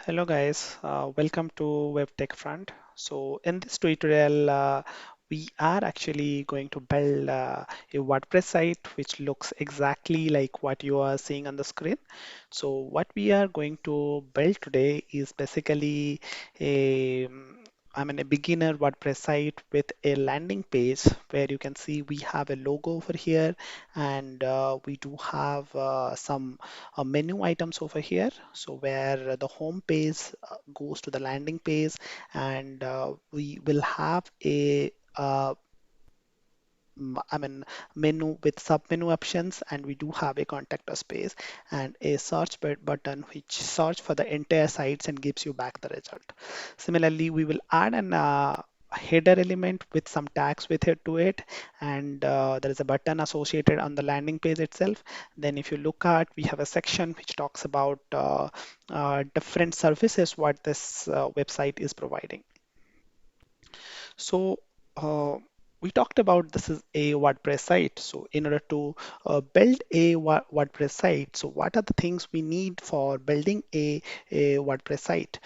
Hello guys, welcome to WebTech Front. So in this tutorial, we are actually going to build a WordPress site which looks exactly like what you are seeing on the screen. So what we are going to build today is basically a a beginner WordPress site with a landing page where you can see we have a logo over here, and we do have some menu items over here. So where the home page goes to the landing page, and we will have a menu with sub-menu options, and we do have a contact us page and a search button which search for the entire sites and gives you back the result. Similarly, we will add an header element with some tags with it to it, and there is a button associated on the landing page itself. Then if you look at, we have a section which talks about different services what this website is providing. So we talked about this is a WordPress site. So in order to build a WordPress site, so what are the things we need for building a WordPress site?